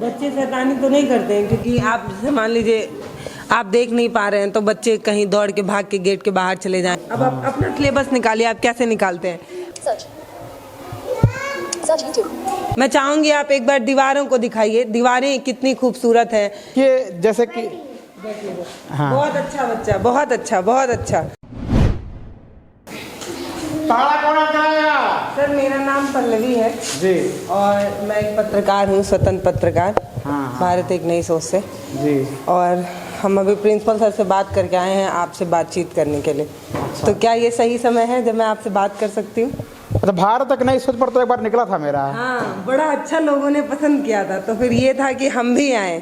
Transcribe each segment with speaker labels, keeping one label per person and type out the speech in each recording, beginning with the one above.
Speaker 1: बच्चे शैतानी तो नहीं करते हैं, क्योंकि आप जैसे मान लीजिए आप देख नहीं पा रहे हैं तो बच्चे कहीं दौड़ के भाग के गेट के बाहर चले जाएं। अब आप अपना सिलेबस निकालिए, आप कैसे निकालते हैं?
Speaker 2: Search YouTube।
Speaker 1: मैं चाहूंगी आप एक बार दीवारों को दिखाइए, दीवारें कितनी खूबसूरत हैं।
Speaker 3: ये जैसे कि हाँ।
Speaker 1: बहुत अच्छा बच्चा, बहुत अच्छा, बहुत अच्छा।
Speaker 3: ताला कौन कराया?
Speaker 1: सर मेरा नाम पल्लवी है
Speaker 3: जी।
Speaker 1: और मैं एक पत्रकार हूँ, स्वतंत्र पत्रकार,
Speaker 3: हाँ।
Speaker 1: भारत एक नई सोच से।
Speaker 3: जी।
Speaker 1: और हम अभी प्रिंसिपल सर से बात करके आए हैं आपसे बातचीत करने के लिए।
Speaker 3: अच्छा।
Speaker 1: तो क्या ये सही समय है जब मैं आपसे बात कर सकती हूँ?
Speaker 3: अच्छा, भारत एक नई सोच पर तो एक बार निकला था मेरा।
Speaker 1: हाँ, बड़ा अच्छा लोगों ने पसंद किया था, तो फिर ये था कि हम भी आए,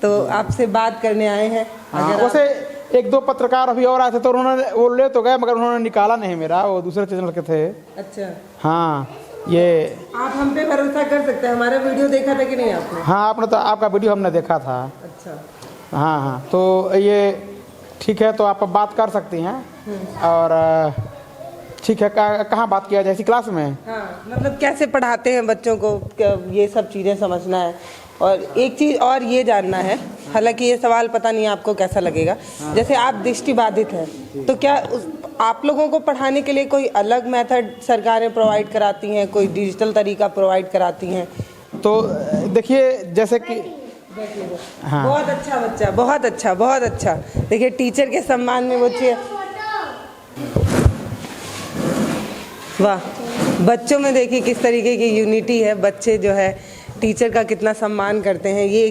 Speaker 1: तो आपसे बात करने आए हैं।
Speaker 3: हाँ, वैसे एक दो पत्रकार अभी और आए थे तो उन्होंने वो ले तो गए, मगर उन्होंने निकाला नहीं मेरा, वो दूसरे चैनल के थे।
Speaker 1: अच्छा,
Speaker 3: हाँ, ये
Speaker 1: आप हम पे भरोसा कर सकते हैं। हमारा वीडियो देखा था कि नहीं आपने?
Speaker 3: हाँ, आपने तो आपका वीडियो हमने देखा था।
Speaker 1: अच्छा,
Speaker 3: हाँ हाँ, तो ये ठीक है, तो आप बात कर सकती हैं। और ठीक है, कहाँ बात किया जाए? इसी क्लास में?
Speaker 1: हाँ, मतलब कैसे पढ़ाते हैं बच्चों को, ये सब चीज़ें समझना है। और एक चीज़ और ये जानना है, हालांकि ये सवाल पता नहीं आपको कैसा लगेगा। जैसे आप दृष्टिबाधित हैं, तो क्या आप लोगों को पढ़ाने के लिए कोई अलग मेथड सरकारें प्रोवाइड कराती हैं, कोई डिजिटल तरीका प्रोवाइड कराती हैं?
Speaker 3: तो देखिए, जैसे कि
Speaker 1: हाँ। बहुत अच्छा बच्चा, बहुत अच्छा, बहुत अच्छा। देखिए टीचर के सम्मान में बच्चे, वाह, बच्चों में देखिए किस तरीके की यूनिटी है। बच्चे जो है टीचर का कितना सम्मान करते हैं, ये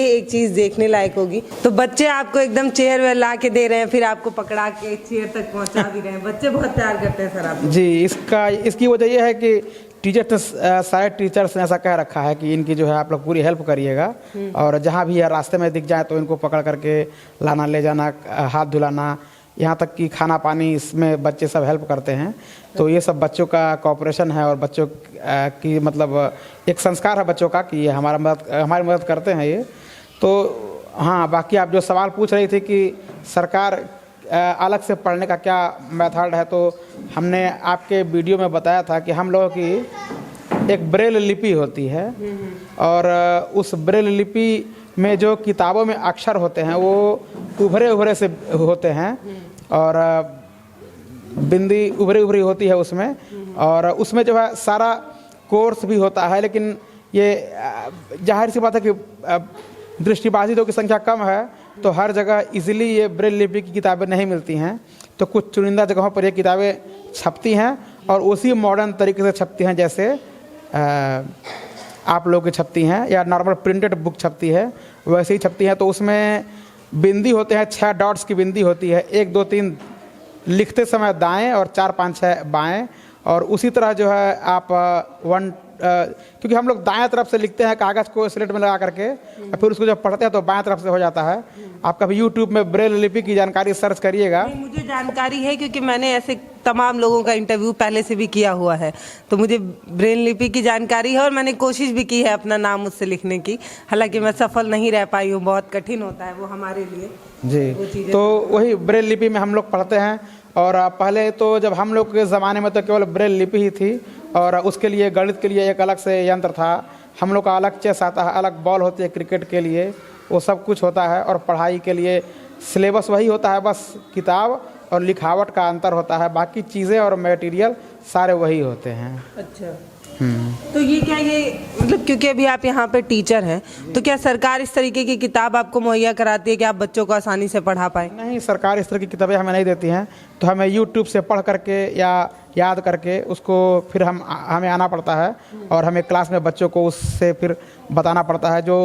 Speaker 1: एक चीज़ देखने लायक होगी। तो बच्चे आपको एकदम चेयर में ला के दे रहे हैं, फिर आपको पकड़ा के चेयर तक पहुंचा भी रहे हैं। बच्चे बहुत प्यार करते हैं सर आप
Speaker 3: जी। इसकी वजह यह है कि टीचर सारे टीचर्स ने ऐसा कह रखा है कि इनकी जो है आप लोग पूरी हेल्प करिएगा, और जहाँ भी रास्ते में दिख जाए तो इनको पकड़ करके लाना, ले जाना, हाथ धुलाना, यहाँ तक कि खाना पानी, इसमें बच्चे सब हेल्प करते हैं। तो ये सब बच्चों का कोऑपरेशन है, और बच्चों की मतलब एक संस्कार है बच्चों का कि ये हमारी मदद करते हैं ये। तो हाँ, बाकी आप जो सवाल पूछ रही थी कि सरकार अलग से पढ़ने का क्या मेथड है, तो हमने आपके वीडियो में बताया था कि हम लोगों की एक ब्रेल लिपि होती है, और उस ब्रेल लिपि में जो किताबों में अक्षर होते हैं वो उभरे उभरे से होते हैं, और बिंदी उभरी होती है उसमें, और उसमें जो है सारा कोर्स भी होता है। लेकिन ये जाहिर सी बात है कि दृष्टिबाधितों की संख्या कम है, तो हर जगह इजीली ये ब्रेल लिपि की किताबें नहीं मिलती हैं। तो कुछ चुनिंदा जगहों पर ये किताबें छपती हैं, और उसी मॉडर्न तरीके से छपती हैं जैसे आप लोग की छपती हैं, या नॉर्मल प्रिंटेड बुक छपती है वैसे ही छपती हैं। तो उसमें बिंदी होते हैं, 6 डॉट्स की बिंदी होती है, 1 2 3 लिखते समय दाएं और 4 5 6 बाएं। और उसी तरह जो है आप क्योंकि हम लोग दाएं तरफ से लिखते हैं कागज़ को स्लेट में लगा करके, और फिर उसको जब पढ़ते हैं तो बाएं तरफ से हो जाता है। आप कभी यूट्यूब में ब्रेल लिपि की जानकारी सर्च करिएगा।
Speaker 1: मुझे जानकारी है, क्योंकि मैंने ऐसे तमाम लोगों का इंटरव्यू पहले से भी किया हुआ है, तो मुझे ब्रेल लिपि की जानकारी है, और मैंने कोशिश भी की है अपना नाम उससे लिखने की। हालांकि मैं सफल नहीं रह पाई हूँ, बहुत कठिन होता है वो हमारे लिए
Speaker 3: जी। तो वही ब्रेल लिपि में हम लोग पढ़ते हैं। और पहले तो जब हम लोग के ज़माने में तो केवल ब्रेल लिपि ही थी, और उसके लिए गणित के लिए एक अलग से यंत्र था। हम लोग का अलग चेस आता है, अलग बॉल होती है क्रिकेट के लिए, वो सब कुछ होता है। और पढ़ाई के लिए सिलेबस वही होता है, बस किताब और लिखावट का अंतर होता है, बाकी चीज़ें और मटेरियल सारे वही होते हैं।
Speaker 1: अच्छा, तो ये क्या, ये मतलब क्योंकि अभी आप यहाँ पे टीचर हैं, तो क्या सरकार इस तरीके की किताब आपको मुहैया कराती है कि आप बच्चों को आसानी से पढ़ा पाए?
Speaker 3: नहीं, सरकार इस तरह की किताबें हमें नहीं देती हैं, तो हमें यूट्यूब से पढ़ करके या याद करके उसको फिर हमें आना पड़ता है, और हमें क्लास में बच्चों को उससे फिर बताना पड़ता है। जो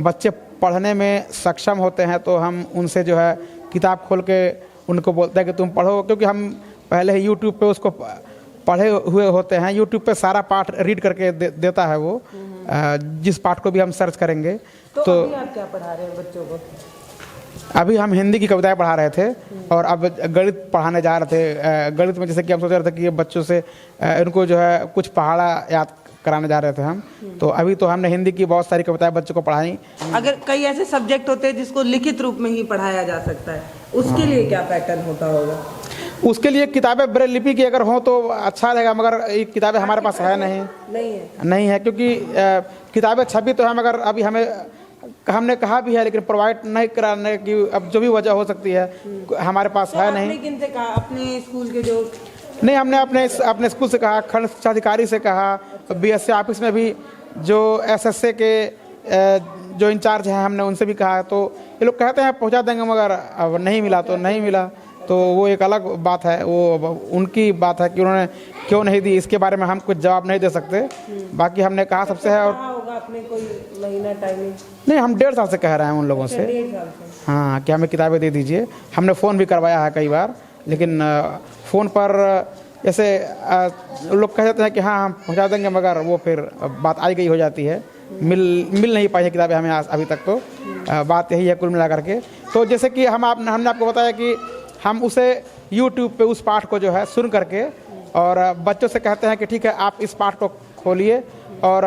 Speaker 3: बच्चे पढ़ने में सक्षम होते हैं तो हम उनसे जो है किताब खोल के उनको बोलते हैं कि तुम पढ़ो, क्योंकि हम पहले ही यूट्यूब पे उसको पढ़े हुए होते हैं। यूट्यूब पे सारा पाठ रीड करके देता है वो, जिस पाठ को भी हम सर्च करेंगे।
Speaker 1: तो अभी आप क्या पढ़ा रहे हैं बच्चों को?
Speaker 3: अभी हम हिंदी की कविताएं पढ़ा रहे थे, और अब गणित पढ़ाने जा रहे थे। गणित में जैसे कि हम सोच रहे थे कि ये बच्चों से इनको जो है कुछ पहाड़ा याद कराने जा रहे थे हम। तो अभी तो हमने हिंदी की बहुत सारी कविताएं बच्चों को पढ़ाई।
Speaker 1: अगर कई ऐसे सब्जेक्ट होते हैं जिसको लिखित रूप में ही पढ़ाया जा सकता है, उसके लिए क्या पैटर्न होता होगा?
Speaker 3: उसके लिए किताबें ब्रेल लिपि की अगर हो तो अच्छा रहेगा, मगर ये किताबें हमारे पास है नहीं है क्योंकि किताबें छपी तो है मगर अभी हमने कहा भी है लेकिन प्रोवाइड नहीं कराने की अब जो भी वजह हो सकती है हमारे पास है नहीं।
Speaker 1: आपने किनसे कहा? अपने स्कूल के जो
Speaker 3: नहीं, हमने अपने स्कूल से कहा, खंड शिक्षा अधिकारी से कहा, बीएससी ऑफिस में भी जो एसएसए के जो इंचार्ज हैं हमने उनसे भी कहा, तो ये लोग कहते हैं पहुंचा देंगे मगर अब नहीं मिला तो नहीं मिला, तो वो एक अलग बात है, वो उनकी बात है कि उन्होंने क्यों नहीं दी, इसके बारे में हम कुछ जवाब नहीं दे सकते। बाकी हमने कहा सबसे है। और
Speaker 1: आपने कोई महीना टाइमिंग?
Speaker 3: नहीं, हम 1.5 साल से कह रहे हैं उन लोगों से, हाँ, कि हमें किताबें दे दीजिए। हमने फ़ोन भी करवाया है कई बार, लेकिन फ़ोन पर जैसे लोग कह देते हैं कि हाँ हम पहुंचा देंगे, मगर वो फिर बात आई गई हो जाती है, मिल नहीं पाई है किताबें हमें अभी तक। तो बात यही है कुल मिला करके। तो जैसे कि हमने आपको बताया कि हम उसे यूट्यूब पे उस पाठ को जो है सुन करके और बच्चों से कहते हैं कि ठीक है आप इस पाठ को खोलिए और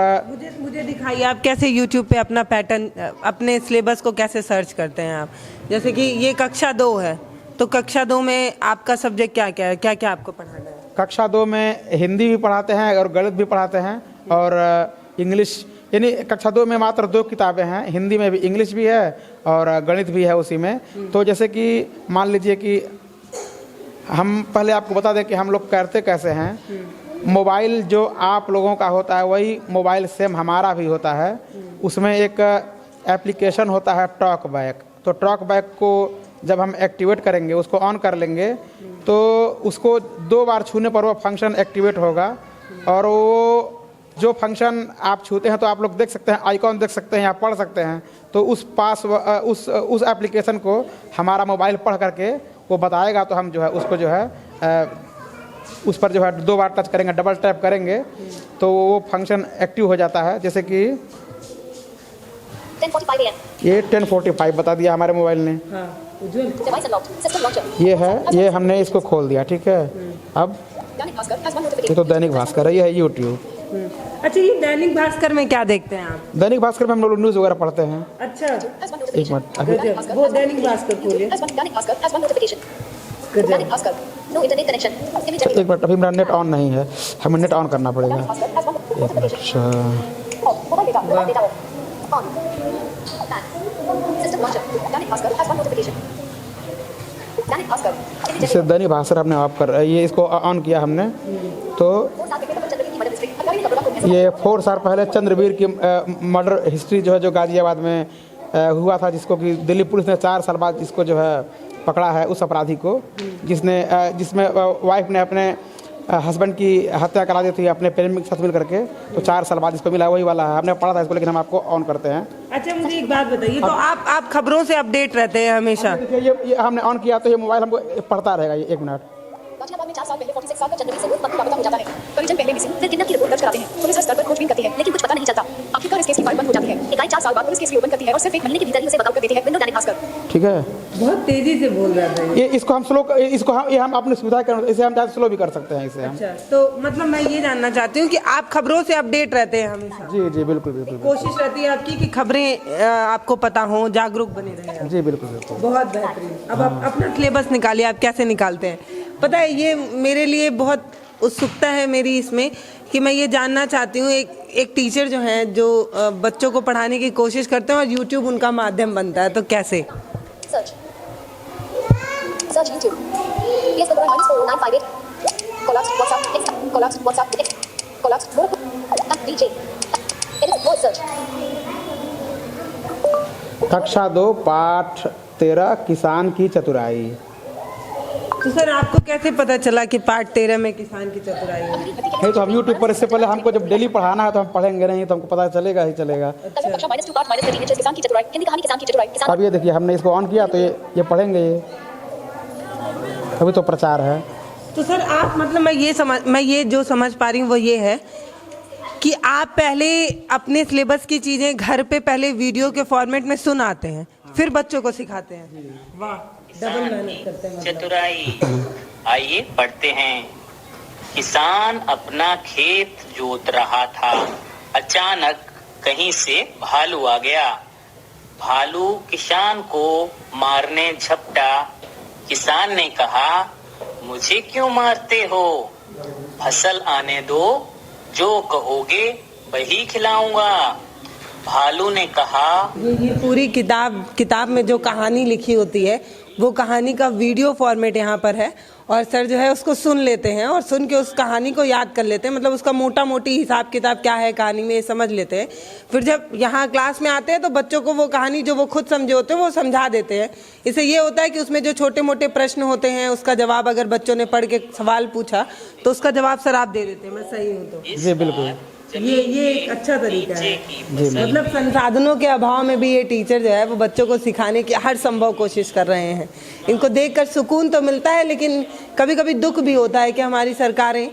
Speaker 1: मुझे दिखाइए आप कैसे यूट्यूब पे अपना पैटर्न, अपने सिलेबस को कैसे सर्च करते हैं आप। जैसे कि ये कक्षा 2 है, तो कक्षा 2 में आपका सब्जेक्ट क्या क्या है, क्या क्या आपको पढ़ाना है?
Speaker 3: कक्षा 2 में हिंदी भी पढ़ाते हैं और गणित भी पढ़ाते हैं और इंग्लिश, यानी कक्षा 2 में मात्र 2 किताबें हैं, हिंदी में भी, इंग्लिश भी है और गणित भी है उसी में। तो जैसे कि मान लीजिए कि हम पहले आपको बता दें कि हम लोग करते कैसे हैं। मोबाइल जो आप लोगों का होता है वही मोबाइल सेम हमारा भी होता है। उसमें एक एप्लीकेशन होता है टॉक बैक। तो टॉक बैक को जब हम एक्टिवेट करेंगे, उसको ऑन कर लेंगे, तो उसको 2 बार छूने पर वो फंक्शन एक्टिवेट होगा और वो जो फंक्शन आप छूते हैं तो आप लोग देख सकते हैं, आइकॉन देख सकते हैं या पढ़ सकते हैं। तो उस एप्लीकेशन को हमारा मोबाइल पढ़ करके वो बताएगा, तो हम जो है उसको जो है उस पर जो है 2 बार टच करेंगे, डबल टैप करेंगे तो वो फंक्शन एक्टिव हो जाता है। जैसे कि
Speaker 2: 10:45 AM।
Speaker 3: ये 10:45 बता दिया हमारे मोबाइल ने।
Speaker 1: हाँ,
Speaker 2: Device unlocked. System launcher।
Speaker 3: ये है, ये हमने इसको खोल दिया, ठीक है। अब
Speaker 2: दैनिक भास्कर has one
Speaker 3: ये
Speaker 2: notification।
Speaker 3: तो दैनिक भास्कर है, ये है यूट्यूब।
Speaker 1: अच्छा, ये दैनिक भास्कर में क्या देखते हैं आप?
Speaker 3: दैनिक भास्कर में हम लोग न्यूज़ वगैरह पढ़ते हैं।
Speaker 1: अच्छा,
Speaker 2: Has one
Speaker 3: एक
Speaker 2: notification।
Speaker 3: मिनट अभी
Speaker 1: वो दैनिक भास्कर खोलिए।
Speaker 2: Dainik Bhaskar has one notification। Dainik Bhaskar no internet connection। Image
Speaker 3: एक मिनट, अभी मेरा नेट ऑन नहीं है, हमें नेट ऑन करना पड़ेगा।
Speaker 2: दैनिक भास्कर has one
Speaker 3: एक minute.
Speaker 2: notification। Mobile data on. System launcher. Dainik Bhaskar has one notification। Dainik Bhaskar
Speaker 3: इसे दैनिक भास्कर हमने ऑफ कर, ये इसको ऑन किया हमने, तो
Speaker 2: 4 साल पहले चंद्रवीर की मर्डर हिस्ट्री। अखबारी खबरों को मिस
Speaker 3: ये 4 साल पहले चंद्रवीर की मर्डर हिस्ट्री जो है, जो गाजियाबाद में हुआ था, जिसको कि दिल्ली पुलिस ने 4 साल बाद जिसको जो है पकड़ा है, उस अपराधी को जिसमें वाइफ ने अपने हस्बैंड की हत्या करा दी थी अपने प्रेमी के साथ मिल करके, तो 4 साल बाद इसको मिला, वही वाला है। हमने पढ़ा था इसको, लेकिन हम आपको ऑन करते हैं।
Speaker 1: अच्छा, मुझे एक बात बताइए, तो आप खबरों से अपडेट रहते हैं हमेशा?
Speaker 3: देखिए ये हमने ऑन किया तो ये मोबाइल हमको पढ़ता रहेगा। ये 1 मिनट।
Speaker 2: गाजियाबाद में 4 साल पहले 46 साल का चंद्रवीर से पत्नी लापता हो जाता है। परिजन पहले मिसिंग, फिर किडनैप की रिपोर्ट दर्ज कराते हैं। पुलिस हर स्तर पर खोजबीन करती है, लेकिन कुछ पता नहीं चलता। आखिरकार इस केस की फाइल बंद हो जाती है। इकाई 4 साल बाद पुलिस केस रीओपन करती है और सिर्फ 1 महीने के भीतर ही उसे बचाव कर देती है। विंडो दैनिक भास्कर।
Speaker 3: ठीक है,
Speaker 1: बहुत तेजी से बोल रहा था
Speaker 3: ये इसको हम स्लो, ये हम अपनी सुविधा के अनुसार इसे हम ज़्यादा स्लो भी कर सकते हैं इसे हम।
Speaker 1: अच्छा, तो मतलब मैं ये जानना चाहती हूँ कि आप खबरों से अपडेट रहते हैं हमेशा?
Speaker 3: जी जी बिल्कुल बिल्कुल।
Speaker 1: कोशिश रहती है आपकी कि खबरें आपको पता हो, जागरूक बने रहे आप।
Speaker 3: जी बिल्कुल बिल्कुल।
Speaker 1: बहुत बेहतरीन। अब आप अपना सिलेबस निकालिए, आप कैसे निकालते हैं? पता है, ये मेरे लिए बहुत उत्सुकता है मेरी इसमें कि मैं ये जानना चाहती हूँ, एक टीचर जो हैं, जो बच्चों को पढ़ाने की कोशिश करते हैं और यूट्यूब उनका माध्यम बनता है, तो कैसे?
Speaker 2: Search YouTube। PS number -40958। Collapse WhatsApp X। Collapse WhatsApp X। Collapse DJ। It is voice search।
Speaker 3: कक्षा 2 पाठ 13 किसान की चतुराई।
Speaker 1: तो सर, आपको कैसे पता चला कि पार्ट 13 में किसान की चतुराई है?
Speaker 3: नहीं तो हम यूट्यूब पर, इससे पहले हमको जब डेली पढ़ाना है तो हम पढ़ेंगे नहीं, तो हमको पता चलेगा ही चलेगा।
Speaker 2: कक्षा -2 पार्ट -13 किसान की चतुराई। हिंदी कहानी किसान की चतुराई। किसान
Speaker 3: अब ये देखिए हमने इसको ऑन किया तो ये पढ़ेंगे, ये अभी तो प्रचार है।
Speaker 1: तो सर, आप मतलब मैं ये जो समझ पा रही हूँ वो ये है कि आप पहले अपने सिलेबस की चीज़ें घर पे पहले वीडियो के फॉर्मेट में सुन आते हैं, फिर बच्चों को सिखाते हैं। वाह, डबल मेहनत करते हैं।
Speaker 4: चतुराई। आइए पढ़ते हैं। किसान अपना खेत जोत रहा था, अचानक कहीं से भालू आ गया। भालू किसान को मारने झपटा। किसान ने कहा, मुझे क्यों मारते हो, फसल आने दो, जो कहोगे वही खिलाऊंगा। भालू ने कहा,
Speaker 1: ये पूरी किताब में जो कहानी लिखी होती है वो कहानी का वीडियो फॉर्मेट यहाँ पर है और सर जो है उसको सुन लेते हैं और सुन के उस कहानी को याद कर लेते हैं, मतलब उसका मोटा मोटी हिसाब किताब क्या है कहानी में ये समझ लेते हैं। फिर जब यहाँ क्लास में आते हैं तो बच्चों को वो कहानी जो वो खुद समझे होते हैं वो समझा देते हैं। इससे ये होता है कि उसमें जो छोटे मोटे प्रश्न होते हैं उसका जवाब अगर बच्चों ने पढ़ के सवाल पूछा तो उसका जवाब सर आप दे देते हैं, मैं सही हूँ तो।
Speaker 3: जी बिल्कुल,
Speaker 1: ये एक अच्छा तरीका है। मतलब संसाधनों के अभाव में भी ये टीचर जो है वो बच्चों को सिखाने की हर संभव कोशिश कर रहे हैं। इनको देखकर सुकून तो मिलता है लेकिन कभी कभी दुख भी होता है कि हमारी सरकारें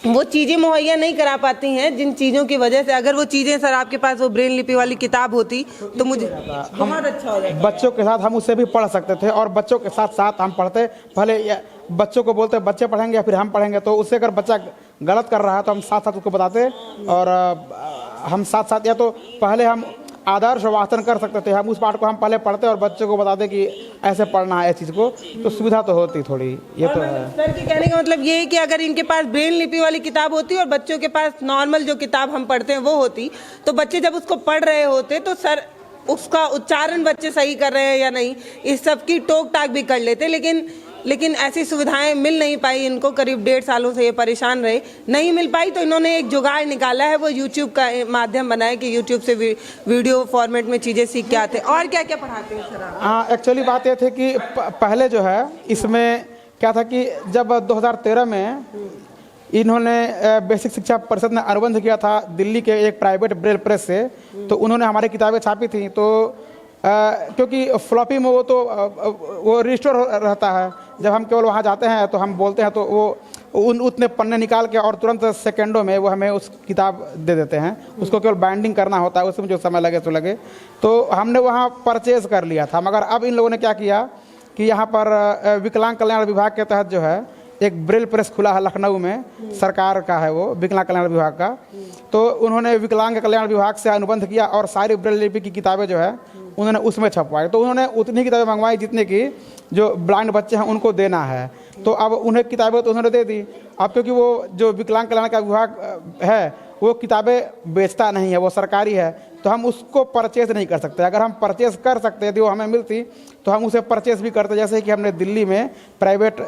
Speaker 1: वो चीज़ें मुहैया नहीं करा पाती हैं जिन चीज़ों की वजह से। अगर वो चीज़ें सर आपके पास वो ब्रेन लिपि वाली किताब होती तो मुझे बहुत अच्छा हो जाता।
Speaker 3: बच्चों के साथ हम उससे भी पढ़ सकते थे और बच्चों के साथ साथ हम पढ़ते, पहले बच्चों को बोलते बच्चे पढ़ेंगे या फिर हम पढ़ेंगे, तो उससे अगर बच्चा गलत कर रहा है तो हम साथ साथ उसको बताते और हम साथ साथ या तो पहले हम आदर्श वाचन कर सकते थे, हम उस पाठ को हम पहले पढ़ते और बच्चों को बताते कि ऐसे पढ़ना है इस चीज़ को, तो सुविधा तो होती थोड़ी। ये तो है
Speaker 1: सर के कहने का मतलब ये है कि अगर इनके पास ब्रेन लिपि वाली किताब होती और बच्चों के पास नॉर्मल जो किताब हम पढ़ते हैं वो होती तो बच्चे जब उसको पढ़ रहे होते तो सर उसका उच्चारण बच्चे सही कर रहे हैं या नहीं इस सब की टोक टाक भी कर लेते। लेकिन ऐसी सुविधाएं मिल नहीं पाई इनको, करीब 1.5 सालों से ये परेशान रहे, नहीं मिल पाई तो इन्होंने एक जुगाड़ निकाला है, वो यूट्यूब का माध्यम बनाया कि यूट्यूब से वीडियो फॉर्मेट में चीज़ें सीख के आते हैं। और क्या क्या पढ़ाते हैं सर आप?
Speaker 3: हाँ, एक्चुअली बात ये थी कि पहले जो है इसमें क्या था कि जब 2013 में इन्होंने बेसिक शिक्षा परिषद ने अनुबंध किया था दिल्ली के एक प्राइवेट ब्रेल प्रेस से, तो उन्होंने हमारी किताबें छापी थी। तो क्योंकि फ्लॉपी में वो रिस्टोर रहता है, जब हम केवल वहाँ जाते हैं तो हम बोलते हैं तो वो उतने पन्ने निकाल के और तुरंत सेकंडों में वो हमें उस किताब दे देते हैं। उसको केवल बाइंडिंग करना होता है, उसमें जो समय लगे तो लगे। तो हमने वहाँ परचेज़ कर लिया था, मगर अब इन लोगों ने क्या किया कि यहाँ पर विकलांग कल्याण विभाग के तहत जो है एक ब्रेल प्रेस खुला है लखनऊ में, सरकार का है वो, विकलांग कल्याण विभाग का। तो उन्होंने विकलांग कल्याण विभाग से अनुबंध किया और सारी ब्रेल लिपि की किताबें जो है उन्होंने उसमें छपवाई। तो उन्होंने उतनी किताबें मंगवाई जितने की जो ब्लाइंड बच्चे हैं उनको देना है। तो अब उन्हें किताबें तो उन्होंने दे दी। अब क्योंकि वो जो विकलांग कल्याण का विभाग है वो किताबें बेचता नहीं है, वो सरकारी है, तो हम उसको परचेज़ नहीं कर सकते। अगर हम परचेज़ कर सकते यदि वो हमें मिलती तो हम उसे परचेज़ भी करते। जैसे कि हमने दिल्ली में प्राइवेट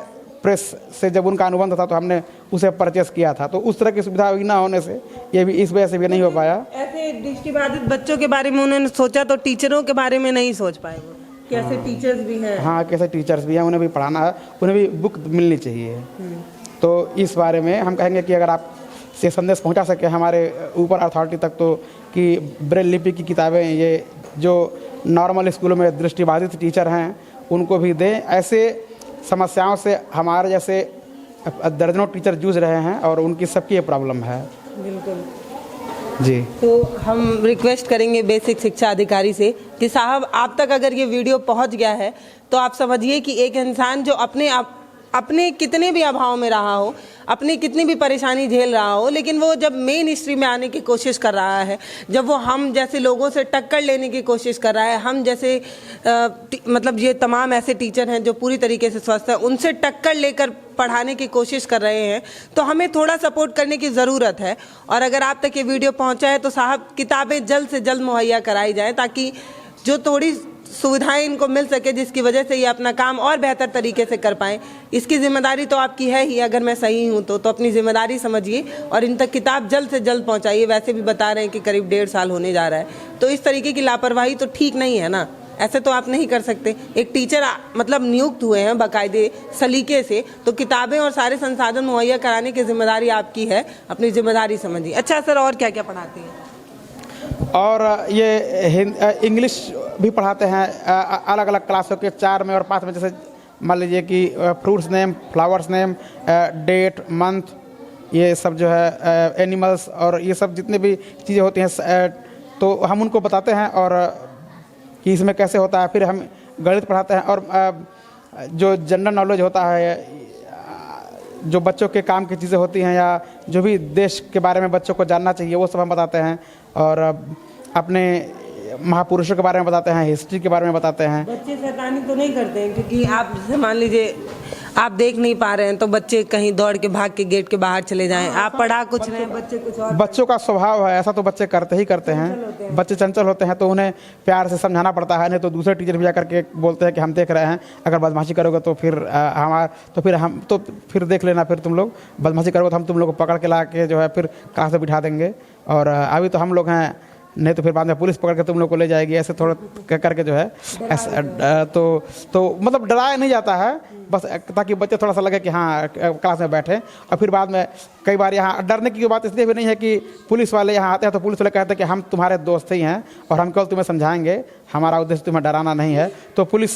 Speaker 3: प्रेस से जब उनका अनुबंध था तो हमने उसे परचेस किया था। तो उस तरह की सुविधा अभी ना होने से ये भी इस वजह से भी नहीं हो पाया।
Speaker 1: ऐसे दृष्टिबाधित बच्चों के बारे में उन्होंने सोचा तो टीचरों के बारे में नहीं सोच पाए वो, कैसे टीचर्स भी हैं।
Speaker 3: हाँ, कैसे टीचर्स भी हैं, उन्हें भी पढ़ाना है, उन्हें भी बुक मिलनी चाहिए। तो इस बारे में हम कहेंगे कि अगर आप से संदेश पहुंचा सके हमारे ऊपर अथॉरिटी तक, तो कि ब्रेल लिपि की किताबें ये जो नॉर्मल स्कूलों में दृष्टिबाधित टीचर हैं उनको भी दें। ऐसे समस्याओं से हमारे जैसे दर्जनों टीचर जूझ रहे हैं और उनकी सबकी ये प्रॉब्लम है।
Speaker 1: बिल्कुल
Speaker 3: जी।
Speaker 1: तो हम रिक्वेस्ट करेंगे बेसिक शिक्षा अधिकारी से कि साहब आप तक अगर ये वीडियो पहुंच गया है तो आप समझिए कि एक इंसान जो अपने कितने भी अभाव में रहा हो, अपनी कितनी भी परेशानी झेल रहा हो, लेकिन वो जब मेन स्ट्रीम में आने की कोशिश कर रहा है, जब वो हम जैसे लोगों से टक्कर लेने की कोशिश कर रहा है, हम जैसे मतलब ये तमाम ऐसे टीचर हैं जो पूरी तरीके से स्वस्थ हैं, उनसे टक्कर लेकर पढ़ाने की कोशिश कर रहे हैं, तो हमें थोड़ा सपोर्ट करने की ज़रूरत है। और अगर आप तक ये वीडियो पहुँचा है तो साहब किताबें जल्द से जल्द मुहैया कराई जाएँ ताकि जो थोड़ी सुविधाएं इनको मिल सके जिसकी वजह से ये अपना काम और बेहतर तरीके से कर पाएँ। इसकी जिम्मेदारी तो आपकी है ही, अगर मैं सही हूँ तो अपनी जिम्मेदारी समझिए और इन तक किताब जल्द से जल्द पहुँचाइए। वैसे भी बता रहे हैं कि करीब 1.5 साल होने जा रहा है, तो इस तरीके की लापरवाही तो ठीक नहीं है ना, ऐसे तो आप नहीं कर सकते। एक टीचर मतलब नियुक्त हुए हैं बाकायदे सलीके से, तो किताबें और सारे संसाधन मुहैया कराने की जिम्मेदारी आपकी है, अपनी जिम्मेदारी समझिए। अच्छा सर, और क्या क्या पढ़ाते हैं?
Speaker 3: और ये इंग्लिश भी पढ़ाते हैं अलग अलग क्लासों के 4 में और 5 में। जैसे मान लीजिए कि fruits name, flowers name, date, month, ये सब जो है एनिमल्स और ये सब जितने भी चीज़ें होती हैं तो हम उनको बताते हैं और कि इसमें कैसे होता है। फिर हम गणित पढ़ाते हैं और जो जनरल नॉलेज होता है, जो बच्चों के काम की चीज़ें होती हैं या जो भी देश के बारे में बच्चों को जानना चाहिए वो सब हम बताते हैं। और अपने महापुरुषों के बारे में बताते हैं, हिस्ट्री के बारे में बताते हैं।
Speaker 1: बच्चे शैतानी तो नहीं करते हैं? क्योंकि आप जैसे मान लीजिए आप देख नहीं पा रहे हैं तो बच्चे कहीं दौड़ के भाग के गेट के बाहर चले जाएं, आप पढ़ा कुछ नहीं, बच्चे कुछ और।
Speaker 3: बच्चों का स्वभाव है ऐसा, तो बच्चे करते ही करते हैं। बच्चे चंचल होते हैं तो उन्हें प्यार से समझाना पड़ता है, नहीं तो दूसरे टीचर भी जाकर के बोलते हैं कि हम देख रहे हैं, अगर बदमाशी करोगे तो फिर देख लेना, फिर तुम लोग बदमाशी करोगे तो हम तुम लोग को पकड़ के ला के जो है फिर कहाँ से बिठा देंगे, और अभी तो हम लोग हैं, नहीं तो फिर बाद में पुलिस पकड़ के तुम लोग को ले जाएगी, ऐसे थोड़ा करके जो है ऐसा तो मतलब डराया नहीं जाता है, बस ताकि बच्चे थोड़ा सा लगे कि हाँ क्लास में बैठे। और फिर बाद में कई बार यहाँ डरने की बात इसलिए भी नहीं है कि पुलिस वाले यहाँ आते हैं तो पुलिस वाले कहते हैं कि हम तुम्हारे दोस्त ही हैं और हम केवल तुम्हें समझाएंगे, हमारा उद्देश्य तुम्हें डराना नहीं है। तो पुलिस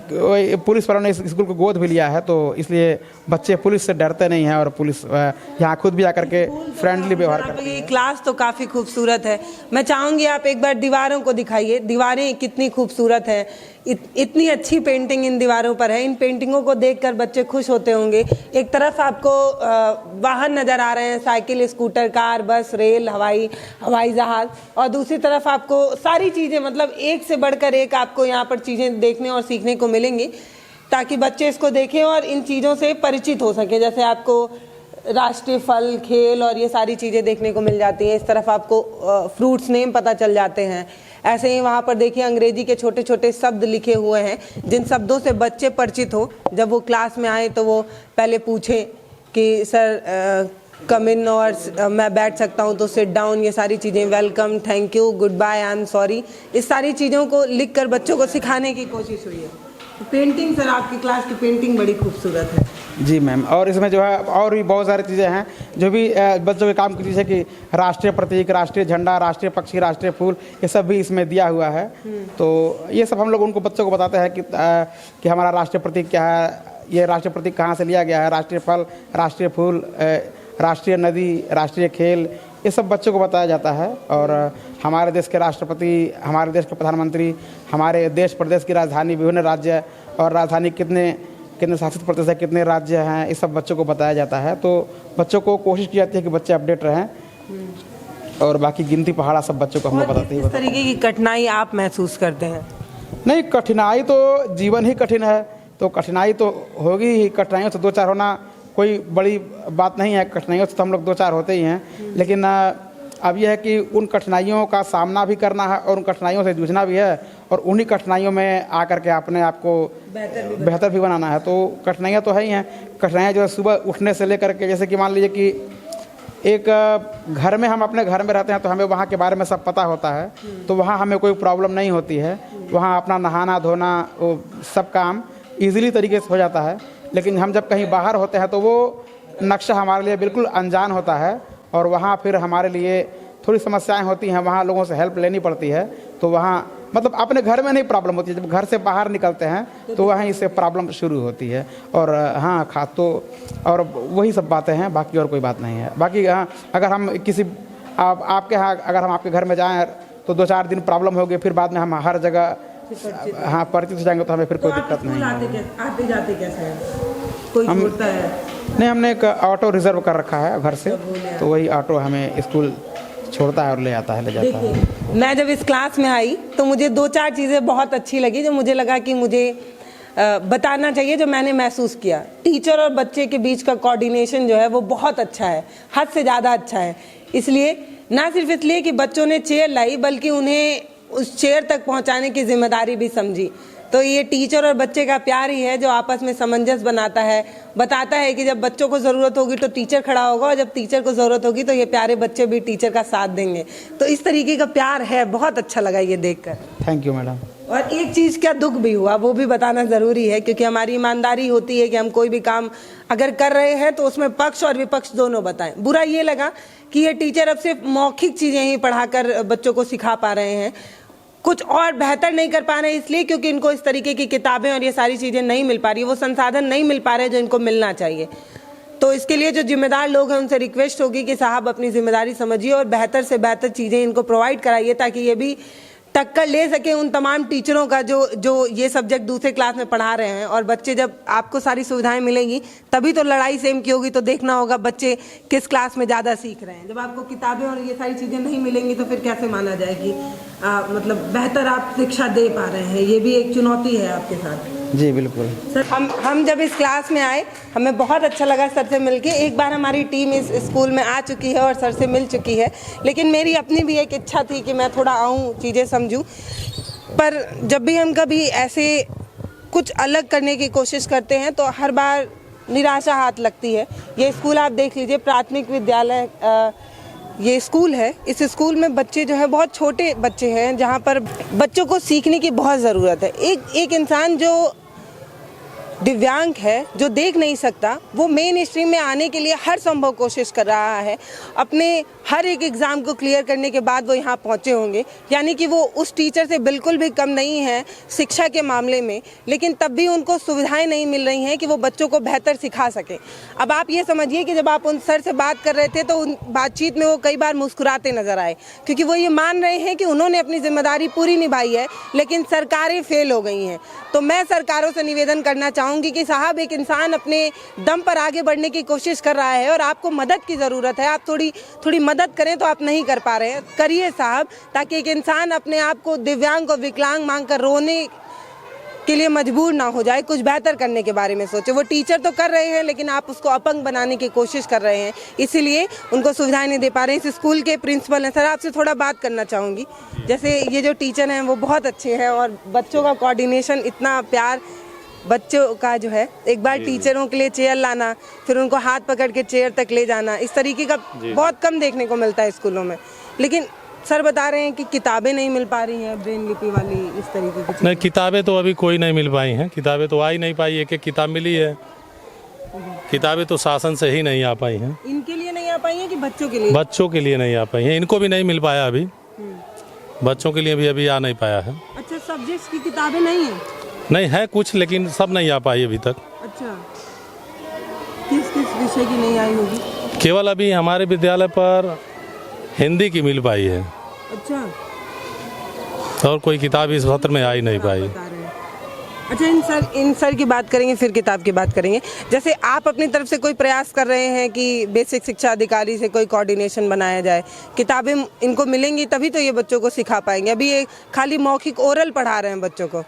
Speaker 3: वालों ने इस स्कूल को गोद भी लिया है, तो इसलिए बच्चे पुलिस से डरते नहीं हैं और पुलिस यहाँ खुद भी आकर के फ्रेंडली व्यवहार करते हैं।
Speaker 1: ये क्लास तो काफ़ी खूबसूरत है, मैं चाहूँगी आप एक बार दीवारों को दिखाइए, दीवारें कितनी खूबसूरत हैं, इतनी अच्छी पेंटिंग इन दीवारों पर है। इन पेंटिंगों को देखकर बच्चे खुश होते होंगे। एक तरफ आपको वाहन नज़र आ रहे हैं, साइकिल, स्कूटर, कार, बस, रेल, हवाई जहाज़, और दूसरी तरफ आपको सारी चीज़ें, मतलब एक से बढ़कर एक आपको यहाँ पर चीज़ें देखने और सीखने को मिलेंगी, ताकि बच्चे इसको देखें और इन चीज़ों से परिचित हो सकें। जैसे आपको राष्ट्रीय फल, खेल और ये सारी चीज़ें देखने को मिल जाती हैं। इस तरफ आपको फ्रूट्स नेम पता चल जाते हैं। ऐसे ही वहाँ पर देखिए अंग्रेजी के छोटे छोटे शब्द लिखे हुए हैं, जिन शब्दों से बच्चे परिचित हो। जब वो क्लास में आए तो वो पहले पूछें कि सर कम इन, और मैं बैठ सकता हूँ तो सिट डाउन, ये सारी चीज़ें, welcome, thank you, good bye, I am sorry, इस सारी चीज़ों को लिखकर बच्चों को सिखाने की कोशिश हुई है। पेंटिंग, सर आपकी क्लास की पेंटिंग बड़ी खूबसूरत है।
Speaker 3: जी मैम, और इसमें जो है और भी बहुत सारी चीज़ें हैं जो भी बच्चों के काम की चीज़ है कि राष्ट्रीय प्रतीक, राष्ट्रीय झंडा, राष्ट्रीय पक्षी, राष्ट्रीय फूल, ये सब भी इसमें दिया हुआ है। तो ये सब हम लोग उनको बच्चों को बताते हैं कि हमारा राष्ट्रीय प्रतीक क्या है, ये राष्ट्रीय प्रतीक कहाँ से लिया गया है, राष्ट्रीय फल, राष्ट्रीय फूल, राष्ट्रीय नदी, राष्ट्रीय खेल, ये सब बच्चों को बताया जाता है। और हमारे देश के राष्ट्रपति, हमारे देश के प्रधानमंत्री, हमारे देश प्रदेश की राजधानी, विभिन्न राज्य और राजधानी कितने शासित प्रदेश है, कितने राज्य हैं, इस सब बच्चों को बताया जाता है। तो बच्चों को कोशिश की जाती है कि बच्चे अपडेट रहें, और बाकी गिनती पहाड़ा सब बच्चों को हम लोग बताते हैं।
Speaker 1: किस तरीके की कठिनाई आप महसूस करते हैं?
Speaker 3: नहीं, कठिनाई तो जीवन ही कठिन है, तो कठिनाई तो होगी ही। कठिनाइयों से दो चार होना कोई बड़ी बात नहीं है, कठिनाइयों से तो हम लोग दो चार होते ही हैं। लेकिन अब यह है कि उन कठिनाइयों का सामना भी करना है और उन कठिनाइयों से जूझना भी है, और उन्हीं कठिनाइयों में आकर के अपने आप को बेहतर भी बनाना है। तो कठिनाइयाँ तो है ही हैं। कठिनाइयाँ जो है सुबह उठने से लेकर के, जैसे कि मान लीजिए कि एक घर में, हम अपने घर में रहते हैं तो हमें वहाँ के बारे में सब पता होता है, तो वहाँ हमें कोई प्रॉब्लम नहीं होती है। वहाँ अपना नहाना धोना वो सब काम ईजिली तरीके से हो जाता है। लेकिन हम जब कहीं बाहर होते हैं तो वो नक्शा हमारे लिए बिल्कुल अनजान होता है, और वहाँ फिर हमारे लिए थोड़ी समस्याएं होती हैं, वहाँ लोगों से हेल्प लेनी पड़ती है। तो वहाँ मतलब अपने घर में नहीं प्रॉब्लम होती है, जब घर से बाहर निकलते हैं तो वहीं से प्रॉब्लम शुरू होती है। और हाँ तो और वही सब बातें हैं, बाकी और कोई बात नहीं है। बाकी हाँ, अगर हम किसी आपके यहाँ, अगर हम आपके घर में जाएँ तो दो चार दिन प्रॉब्लम होगी, फिर बाद में हम हर जगह हाँ परिचित हो जाएंगे, तो हमें फिर कोई दिक्कत नहीं है।
Speaker 1: आते जाते कैसे हैं? कोई छोड़ता है?
Speaker 3: नहीं, हमने एक ऑटो रिजर्व कर रखा है घर से, तो वही ऑटो हमें स्कूल छोड़ता है और ले आता है, ले जाता है।
Speaker 1: मैं जब इस क्लास में आई तो मुझे दो चार चीज़ें बहुत अच्छी लगी, जो मुझे लगा कि मुझे बताना चाहिए, जो मैंने महसूस किया। टीचर और बच्चे के बीच का कोऑर्डिनेशन जो है वो बहुत अच्छा है, हद से ज़्यादा अच्छा है। इसलिए ना सिर्फ इसलिए कि बच्चों ने चेयर लाई, बल्कि उन्हें उस चेयर तक पहुंचाने की जिम्मेदारी भी समझी। तो ये टीचर और बच्चे का प्यार ही है जो आपस में सामंजस्य बनाता है, बताता है कि जब बच्चों को ज़रूरत होगी तो टीचर खड़ा होगा, और जब टीचर को ज़रूरत होगी तो ये प्यारे बच्चे भी टीचर का साथ देंगे। तो इस तरीके का प्यार है, बहुत अच्छा लगा ये देखकर।
Speaker 3: Thank you madam.
Speaker 1: और एक चीज़ का दुख भी हुआ, वो भी बताना ज़रूरी है, क्योंकि हमारी ईमानदारी होती है कि हम कोई भी काम अगर कर रहे हैं तो उसमें पक्ष और विपक्ष दोनों बताएं। बुरा ये लगा कि ये टीचर अब सिर्फ मौखिक चीज़ें ही पढ़ाकर बच्चों को सिखा पा रहे हैं, कुछ और बेहतर नहीं कर पा रहे हैं, इसलिए क्योंकि इनको इस तरीके की किताबें और ये सारी चीज़ें नहीं मिल पा रही, वो संसाधन नहीं मिल पा रहे जो इनको मिलना चाहिए। तो इसके लिए जो जिम्मेदार लोग हैं उनसे रिक्वेस्ट होगी कि साहब अपनी जिम्मेदारी समझिए और बेहतर से बेहतर चीज़ें इनको प्रोवाइड कराइए, ताकि ये भी टक्कर ले सके उन तमाम टीचरों का जो ये सब्जेक्ट दूसरे क्लास में पढ़ा रहे हैं। और बच्चे, जब आपको सारी सुविधाएं मिलेंगी तभी तभी तो लड़ाई सेम की होगी, तो देखना होगा बच्चे किस क्लास में ज़्यादा सीख रहे हैं। जब आपको किताबें और ये सारी चीज़ें नहीं मिलेंगी तो फिर कैसे माना जाए कि मतलब बेहतर आप शिक्षा दे पा रहे हैं। ये भी एक चुनौती है आपके साथ।
Speaker 3: जी बिल्कुल।
Speaker 1: सर हम जब इस क्लास में आए हमें बहुत अच्छा लगा सर से मिलके। एक बार हमारी टीम इस स्कूल में आ चुकी है और सर से मिल चुकी है, लेकिन मेरी अपनी भी एक इच्छा थी कि मैं थोड़ा आऊँ, चीज़ें समझूँ। पर जब भी हम कभी ऐसे कुछ अलग करने की कोशिश करते हैं तो हर बार निराशा हाथ लगती है। ये स्कूल आप देख लीजिए, प्राथमिक विद्यालय ये स्कूल है। इस स्कूल में बच्चे जो है बहुत छोटे बच्चे हैं, जहाँ पर बच्चों को सीखने की बहुत ज़रूरत है। एक इंसान जो दिव्यांग है, जो देख नहीं सकता, वो मेन स्ट्रीम में आने के लिए हर संभव कोशिश कर रहा है। अपने हर एक एग्ज़ाम को क्लियर करने के बाद वो यहाँ पहुँचे होंगे, यानी कि वो उस टीचर से बिल्कुल भी कम नहीं है शिक्षा के मामले में, लेकिन तब भी उनको सुविधाएं नहीं मिल रही हैं कि वो बच्चों को बेहतर सिखा सकें। अब आप ये समझिए कि जब आप उन सर से बात कर रहे थे तो उन बातचीत में वो कई बार मुस्कुराते नज़र आए, क्योंकि वो ये मान रहे हैं कि उन्होंने अपनी जिम्मेदारी पूरी निभाई है, लेकिन सरकारें फेल हो गई हैं। तो मैं सरकारों से निवेदन करना चाहूँगी कि साहब, एक इंसान अपने दम पर आगे बढ़ने की कोशिश कर रहा है और आपको मदद की ज़रूरत है। आप थोड़ी मदद करें, तो आप नहीं कर पा रहे हैं, करिए साहब, ताकि एक इंसान अपने आप को दिव्यांग और विकलांग मांगकर रोने के लिए मजबूर ना हो जाए। कुछ बेहतर करने के बारे में सोचे। वो टीचर तो कर रहे हैं, लेकिन आप उसको अपंग बनाने की कोशिश कर रहे हैं, इसीलिए उनको सुविधाएं नहीं दे पा रहे हैं। इस स्कूल के प्रिंसिपल हैं। सर, आपसे थोड़ा बात करना चाहूँगी। जैसे ये जो टीचर हैं वो बहुत अच्छे हैं और बच्चों का कोऑर्डिनेशन, इतना प्यार बच्चों का जो है, एक बार टीचरों के लिए चेयर लाना, फिर उनको हाथ पकड़ के चेयर तक ले जाना, इस तरीके का बहुत कम देखने को मिलता है स्कूलों में। लेकिन सर बता रहे हैं कि किताबें नहीं मिल पा रही हैं, ब्रेन लिपि वाली, इस तरीके की।
Speaker 5: नहीं, किताबें तो अभी कोई नहीं मिल पाई हैं। किताबें तो आ ही नहीं पाई। एक किताब मिली है। किताबें तो शासन से ही नहीं आ पाई हैं।
Speaker 1: इनके लिए नहीं आ पाई हैं कि बच्चों के लिए?
Speaker 5: बच्चों के लिए नहीं आ पाई हैं। इनको भी नहीं मिल पाया अभी। बच्चों के लिए भी अभी आ नहीं पाया है।
Speaker 1: अच्छा, सब्जेक्ट्स की किताबें नहीं है?
Speaker 5: नहीं है कुछ, लेकिन सब नहीं आ पाई अभी तक।
Speaker 1: अच्छा, किस किस विषय की नहीं आई होगी?
Speaker 5: केवल अभी हमारे विद्यालय पर हिंदी की मिल पाई है।
Speaker 1: अच्छा,
Speaker 5: और कोई किताब इस सत्र में आ ही नहीं पाई।
Speaker 1: बता रहे हैं। अच्छा, इन सर की बात करेंगे, फिर किताब की बात करेंगे। जैसे आप अपनी तरफ से कोई प्रयास कर रहे हैं कि बेसिक शिक्षा अधिकारी से कोई कोऑर्डिनेशन बनाया जाए, किताबें इनको मिलेंगी तभी तो ये बच्चों को सिखा पाएंगे। अभी ये खाली मौखिक ओरल पढ़ा रहे हैं बच्चों को।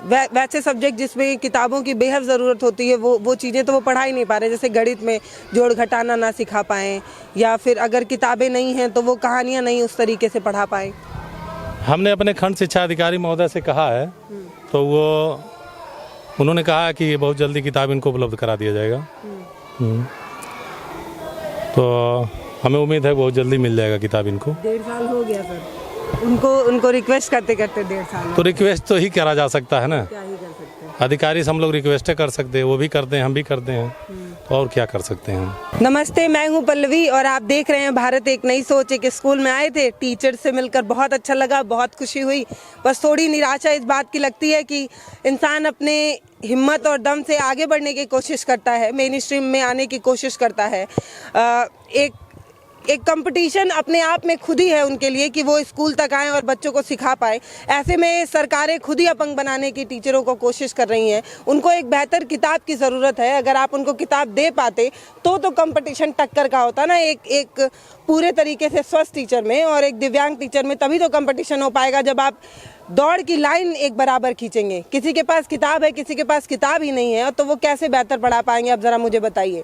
Speaker 1: वैसे सब्जेक्ट जिसमें किताबों की बेहद ज़रूरत होती है, वो चीज़ें तो वो पढ़ा ही नहीं पा रहे। जैसे गणित में जोड़ घटाना ना सिखा पाएँ, या फिर अगर किताबें नहीं हैं तो वो कहानियाँ नहीं उस तरीके से पढ़ा पाएँ।
Speaker 5: हमने अपने खंड शिक्षा अधिकारी महोदय से कहा है, तो उन्होंने कहा कि बहुत जल्दी किताब इनको उपलब्ध करा दिया जाएगा। तो हमें उम्मीद है बहुत जल्दी मिल जाएगा किताब इनको।
Speaker 1: 1.5 साल हो गया सर उनको रिक्वेस्ट करते करते 1.5 साल।
Speaker 5: तो रिक्वेस्ट तो ही करा जा सकता है ना,
Speaker 1: क्या ही कर सकते हैं।
Speaker 5: अधिकारी से हम लोग रिक्वेस्ट कर सकते हैं, वो भी करते हैं, हम भी करते हैं, तो और क्या कर सकते हैं हम।
Speaker 1: नमस्ते, मैं हूं पल्लवी और आप देख रहे हैं भारत एक नई सोच। एक स्कूल में आए थे, टीचर से मिलकर बहुत अच्छा लगा, बहुत खुशी हुई। बस थोड़ी निराशा इस बात की लगती है कि इंसान अपने हिम्मत और दम से आगे बढ़ने की कोशिश करता है, मेन स्ट्रीम में आने की कोशिश करता है। एक कंपटीशन अपने आप में खुद ही है उनके लिए कि वो स्कूल तक आएँ और बच्चों को सिखा पाए। ऐसे में सरकारें खुद ही अपंग बनाने की टीचरों को कोशिश कर रही हैं। उनको एक बेहतर किताब की ज़रूरत है। अगर आप उनको किताब दे पाते तो कंपटीशन टक्कर का होता ना, एक पूरे तरीके से स्वस्थ टीचर में और एक दिव्यांग टीचर में, तभी तो कंपटीशन हो पाएगा जब आप दौड़ की लाइन एक बराबर खींचेंगे। किसी के पास किताब है, किसी के पास किताब ही नहीं है, तो वो कैसे बेहतर पढ़ा पाएंगे? आप ज़रा मुझे बताइए।